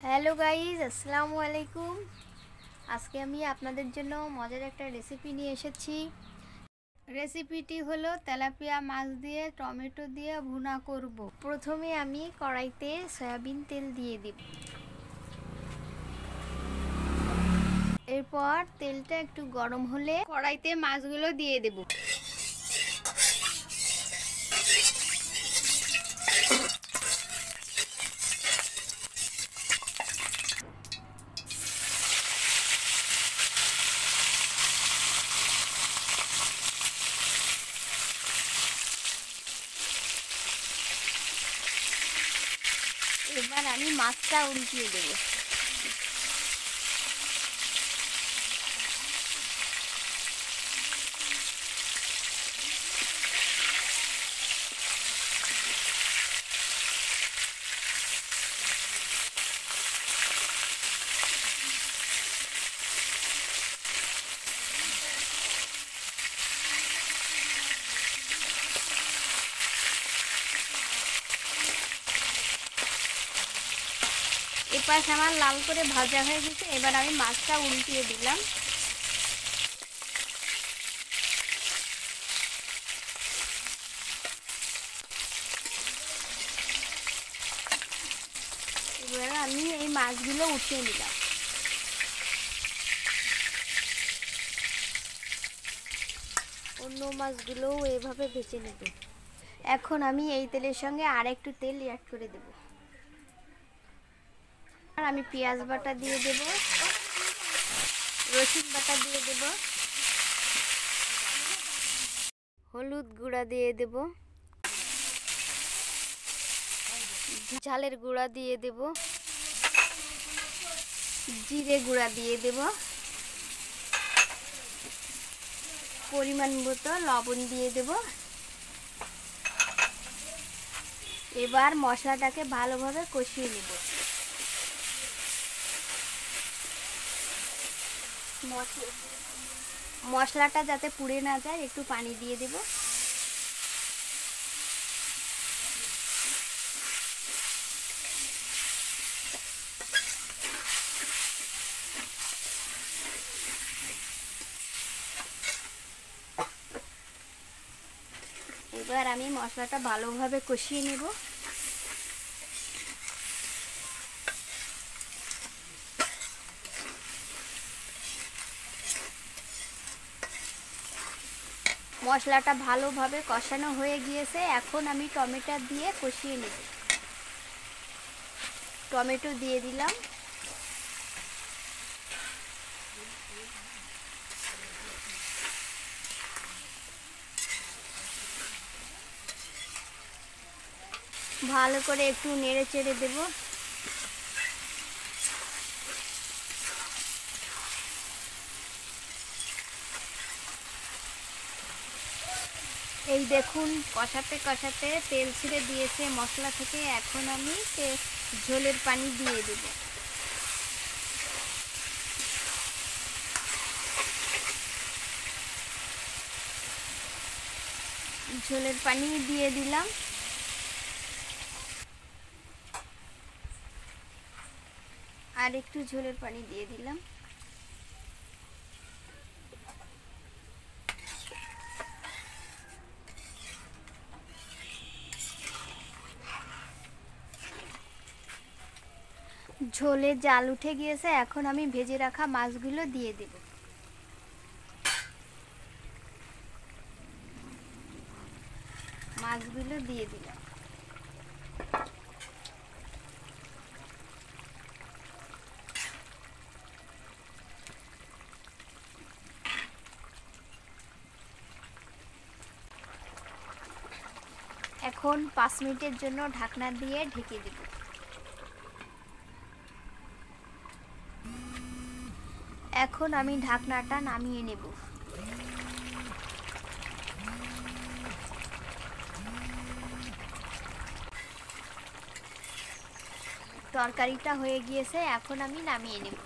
Hello guys, আসসালামু আলাইকুম। আজকে আমি আপনাদের জন্য মজার একটা রেসিপি নিয়ে এসেছি। রেসিপিটি হলো তেলাপিয়া মাছ দিয়ে টমেটো দিয়ে ভুনা করব। প্রথমে আমি কড়াইতে সয়াবিন তেল দিয়ে দিব। এরপর তেলটা একটু গরম হলে কড়াইতে মাছগুলো দিয়ে দেব। এবার আমি মাছটা উল্টিয়ে দেব। এপাশ আমার লাল করে ভাজা হয়ে গেছে। এবার আমি মাছটা উল্টিয়ে দিলাম। এবার আমি এই মাছগুলো উঠিয়ে নিলাম। অন্য মাছগুলোও এভাবে ভেজে নেব। এখন আমি এই তেলের সঙ্গে আর একটু তেল অ্যাড করে দেব। আর আমি পেঁয়াজ বাটা দিয়ে দেব, রসুন বাটা দিয়ে দেব, হলুদ গুঁড়া দিয়ে দেব, ঝালের গুঁড়া দিয়ে দেব, জিরে গুঁড়া দিয়ে দেব, পরিমাণ মতো লবণ দিয়ে দেব। এবার মশলাটাকে ভালোভাবে কষিয়ে নেব। মশলাটা যাতে পুড়ে না যায় একটু পানি দিয়ে দেব। এবার আমি মশলাটা ভালোভাবে কষিয়ে নেব। মশলাটা ভালোভাবে কষানো হয়ে গিয়েছে। এখন আমি টমেটো দিয়ে কষিয়ে নেব। টমেটো দিয়ে দিলাম। ভালো করে একটু নেড়ে চেড়ে দেব। এই দেখুন, কষাতে কষাতে তেল ছেড়ে দিয়েছে মশলা থেকে। এখন আমি ঝোলের পানি দিয়ে দেব। ঝোলের পানি দিয়ে দিলাম। আর একটু ঝোলের পানি দিয়ে দিলাম। ঝোলে জাল উঠে গিয়েছে। এখন আমি ভেজে রাখা মাছগুলো দিয়ে দেব। মাছগুলো দিয়ে দিলাম। এখন 5 মিনিটের জন্য ঢাকনা দিয়ে ঢেকে দেব। এখন আমি ঢাকনাটা নামিয়ে নেব। তরকারিটা হয়ে গিয়েছে। এখন আমি নামিয়ে নেব।